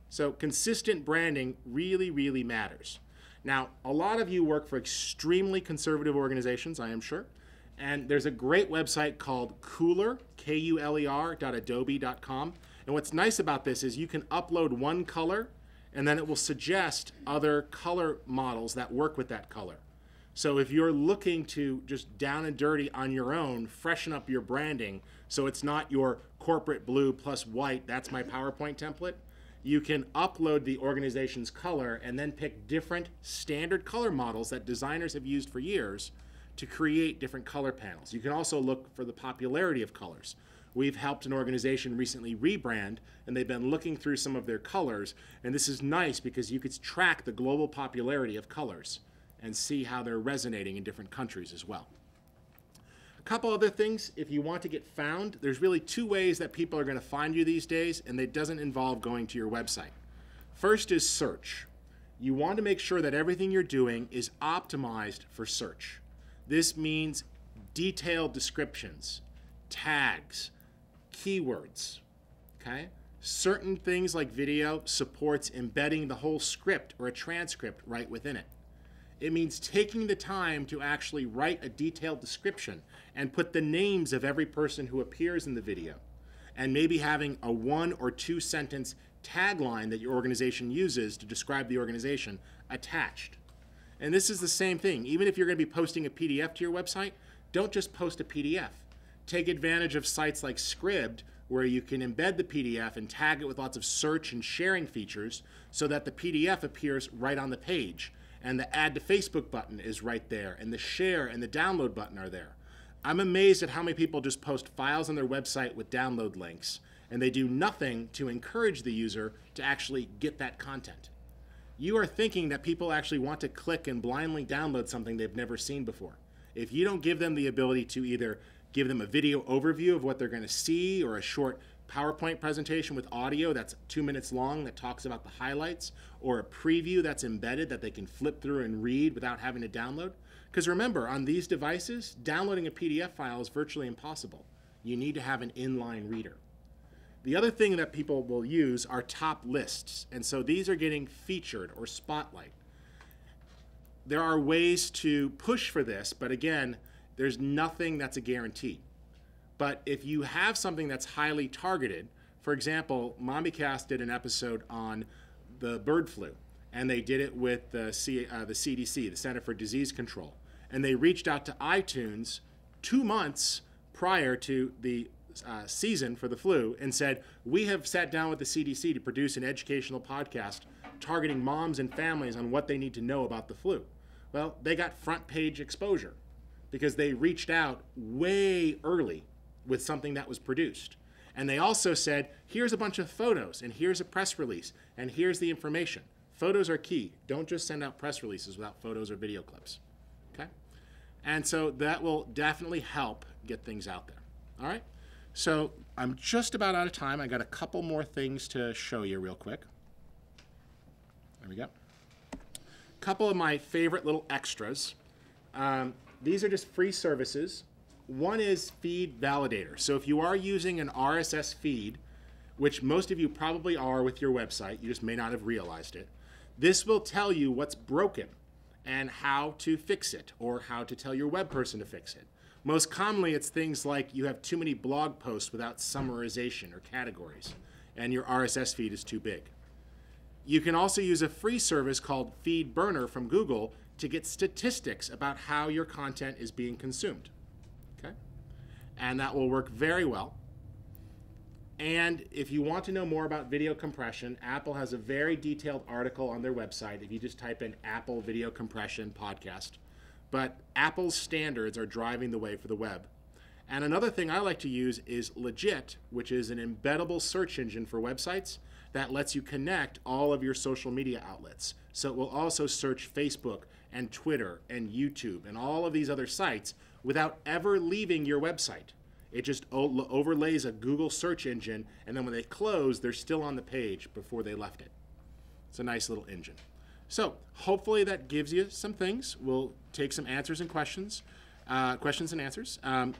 So consistent branding really, really matters. Now, a lot of you work for extremely conservative organizations, I am sure. And there's a great website called Cooler, KULER.adobe.com. And what's nice about this is you can upload one color, and then it will suggest other color models that work with that color. So if you're looking to just down and dirty on your own, freshen up your branding so it's not your corporate blue plus white, that's my PowerPoint template, you can upload the organization's color and then pick different standard color models that designers have used for years to create different color panels. You can also look for the popularity of colors. We've helped an organization recently rebrand, and they've been looking through some of their colors, and this is nice because you could track the global popularity of colors and see how they're resonating in different countries as well. A couple other things, if you want to get found, there's really two ways that people are going to find you these days, and it doesn't involve going to your website. First is search. You want to make sure that everything you're doing is optimized for search. This means detailed descriptions, tags, keywords, okay? Certain things like video supports embedding the whole script or a transcript right within it. It means taking the time to actually write a detailed description and put the names of every person who appears in the video, and maybe having a 1 or 2 sentence tagline that your organization uses to describe the organization attached. And this is the same thing. Even if you're going to be posting a PDF to your website, don't just post a PDF. Take advantage of sites like Scribd, where you can embed the PDF and tag it with lots of search and sharing features so that the PDF appears right on the page. And the add to Facebook button is right there, and the share and the download button are there. I'm amazed at how many people just post files on their website with download links, and they do nothing to encourage the user to actually get that content. You are thinking that people actually want to click and blindly download something they've never seen before. If you don't give them the ability to either give them a video overview of what they're going to see, or a short PowerPoint presentation with audio that's 2 minutes long that talks about the highlights, or a preview that's embedded that they can flip through and read without having to download. Because remember, on these devices, downloading a PDF file is virtually impossible. You need to have an inline reader. The other thing that people will use are top lists, and so these are getting featured or spotlight. There are ways to push for this, but again, there's nothing that's a guarantee. But if you have something that's highly targeted, for example, MombiCast did an episode on the bird flu, and they did it with the CDC, the Center for Disease Control, and they reached out to iTunes 2 months prior to the season for the flu and said, we have sat down with the CDC to produce an educational podcast targeting moms and families on what they need to know about the flu. Well, they got front page exposure because they reached out way early with something that was produced. And they also said, here's a bunch of photos, and here's a press release, and here's the information. Photos are key. Don't just send out press releases without photos or video clips. Okay? And so that will definitely help get things out there. All right? So I'm just about out of time. I got a couple more things to show you real quick. There we go. A couple of my favorite little extras. These are just free services. One is Feed Validator. So if you are using an RSS feed, which most of you probably are with your website, you just may not have realized it, this will tell you what's broken and how to fix it, or how to tell your web person to fix it. Most commonly, it's things like you have too many blog posts without summarization or categories, and your RSS feed is too big. You can also use a free service called Feed Burner from Google to get statistics about how your content is being consumed. Okay? And that will work very well. And if you want to know more about video compression, Apple has a very detailed article on their website if you just type in Apple Video Compression Podcast. But Apple's standards are driving the way for the web. And another thing I like to use is Legit, which is an embeddable search engine for websites that lets you connect all of your social media outlets. So it will also search Facebook and Twitter and YouTube and all of these other sites without ever leaving your website. It just overlays a Google search engine, and then when they close, they're still on the page before they left it. It's a nice little engine. So hopefully that gives you some things. We'll take some answers and questions and answers.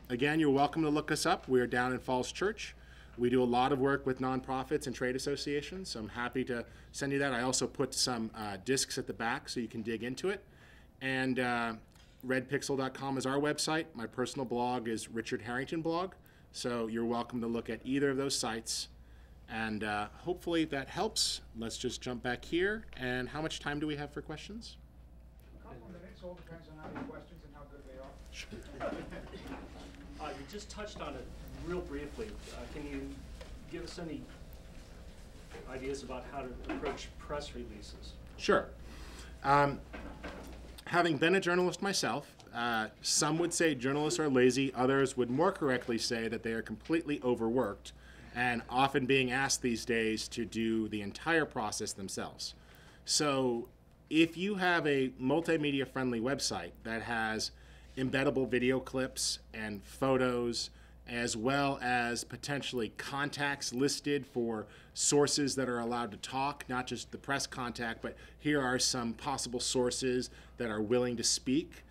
Again, you're welcome to look us up. We're down in Falls Church. We do a lot of work with nonprofits and trade associations, so I'm happy to send you that. I also put some discs at the back so you can dig into it. And redpixel.com is our website. My personal blog is Richard Harrington blog, so you're welcome to look at either of those sites. And hopefully that helps. Let's just jump back here. And how much time do we have for questions? A couple of minutes. All depends on how many questions and how good they are. You just touched on it real briefly. Can you give us any ideas about how to approach press releases? Sure. Having been a journalist myself, some would say journalists are lazy. Others would more correctly say that they are completely overworked and often being asked these days to do the entire process themselves. So if you have a multimedia friendly website that has embeddable video clips and photos, as well as potentially contacts listed for sources that are allowed to talk, not just the press contact, but here are some possible sources that are willing to speak,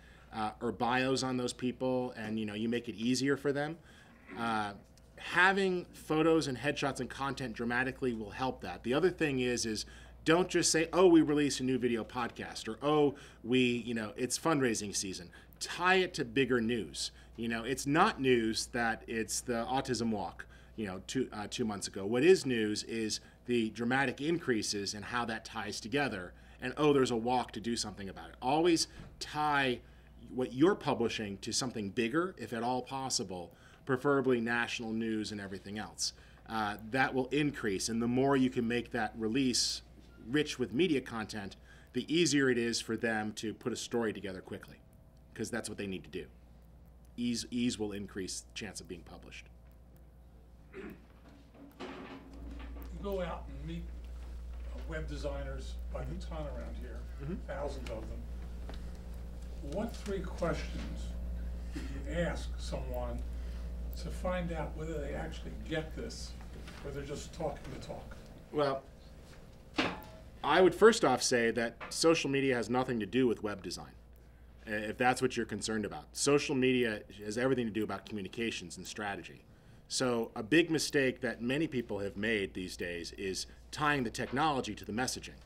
or bios on those people, and you make it easier for them. Having photos and headshots and content dramatically will help that. The other thing is don't just say, oh, we released a new video podcast, or oh, it's fundraising season. Tie it to bigger news. It's not news that it's the autism walk, 2 months ago. What is news is the dramatic increases and how that ties together. And oh, there's a walk to do something about it. Always tie what you're publishing to something bigger, if at all possible, preferably national news and everything else. That will increase, and the more you can make that release rich with media content, the easier it is for them to put a story together quickly, because that's what they need to do. Ease will increase the chance of being published. You go out and meet web designers by the ton around here, thousands of them. What 3 questions do you ask someone to find out whether they actually get this, or they're just talking the talk? Well, I would first off say that social media has nothing to do with web design, if that's what you're concerned about. Social media has everything to do about communications and strategy. So a big mistake that many people have made these days is tying the technology to the messaging.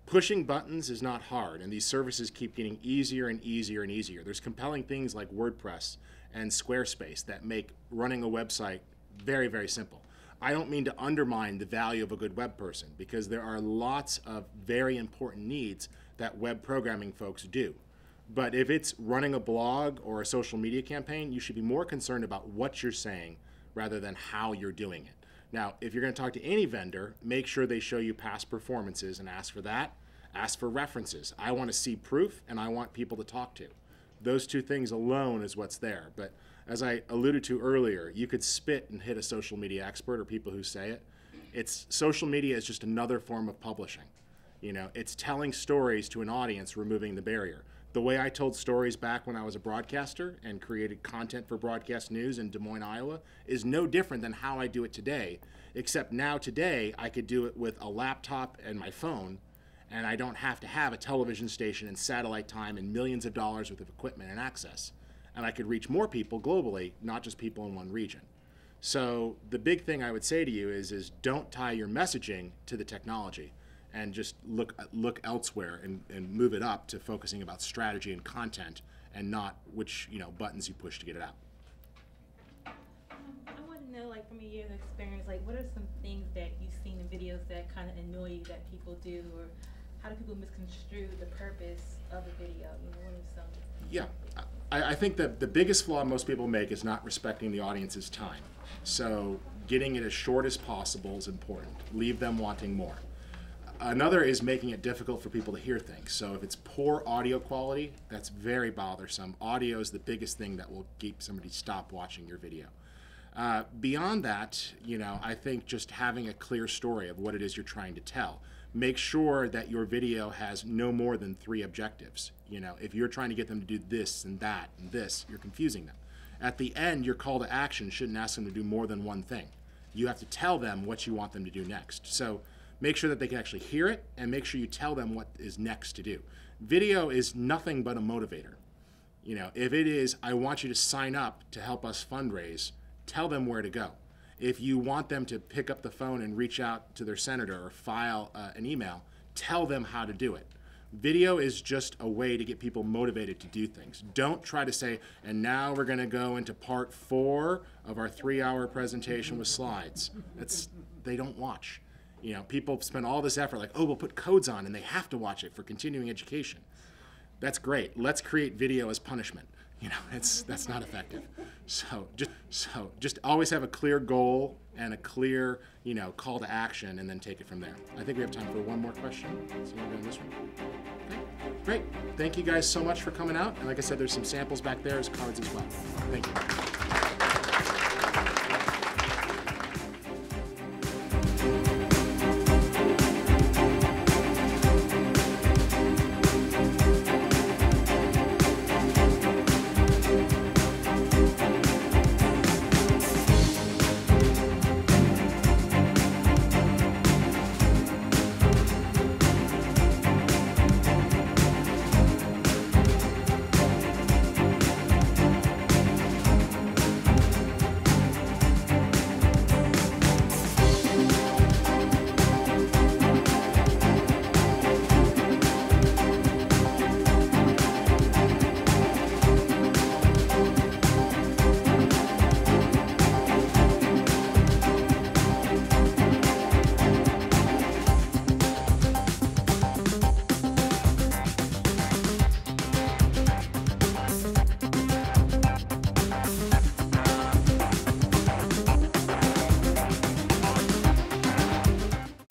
Pushing buttons is not hard, and these services keep getting easier and easier and easier. There's compelling things like WordPress and Squarespace that make running a website very, very simple. I don't mean to undermine the value of a good web person, because there are lots of very important needs that web programming folks do. But if it's running a blog or a social media campaign, you should be more concerned about what you're saying rather than how you're doing it. Now, if you're going to talk to any vendor, make sure they show you past performances and ask for that. Ask for references. I want to see proof, and I want people to talk to. Those 2 things alone is what's there. But as I alluded to earlier, you could spit and hit a social media expert or people who say it. Social media is just another form of publishing. It's telling stories to an audience, removing the barrier. The way I told stories back when I was a broadcaster and created content for broadcast news in Des Moines, Iowa, is no different than how I do it today, except now today I could do it with a laptop and my phone, and I don't have to have a television station and satellite time and millions of dollars worth of equipment and access. And I could reach more people globally, not just people in one region. So the big thing I would say to you is don't tie your messaging to the technology, and just look elsewhere and move it up to focusing about strategy and content, and not which buttons you push to get it out. I want to know, from a year's experience, what are some things that you've seen in videos that kind of annoy you that people do, or how do people misconstrue the purpose of a video? What are some? Yeah, I think that the biggest flaw most people make is not respecting the audience's time. So getting it as short as possible is important. Leave them wanting more. Another is making it difficult for people to hear things. So if it's poor audio quality, that's very bothersome. Audio is the biggest thing that will keep somebody stop watching your video. Beyond that, I think just having a clear story of what it is you're trying to tell. Make sure that your video has no more than 3 objectives. If you're trying to get them to do this and that and this, you're confusing them. At the end, your call to action shouldn't ask them to do more than one thing. You have to tell them what you want them to do next. So make sure that they can actually hear it, and make sure you tell them what is next to do. Video is nothing but a motivator. If it is, I want you to sign up to help us fundraise, tell them where to go. If you want them to pick up the phone and reach out to their senator or file an email, tell them how to do it. Video is just a way to get people motivated to do things. Don't try to say, and now we're going to go into part 4 of our 3-hour presentation with slides. They don't watch. People spend all this effort like, oh, we'll put codes on and they have to watch it for continuing education. That's great. Let's create video as punishment. That's not effective. So just always have a clear goal and a clear, call to action, and then take it from there. I think we have time for one more question. So we're doing this one. Okay, great. Thank you guys so much for coming out. And like I said, there's some samples back there as cards as well. Thank you.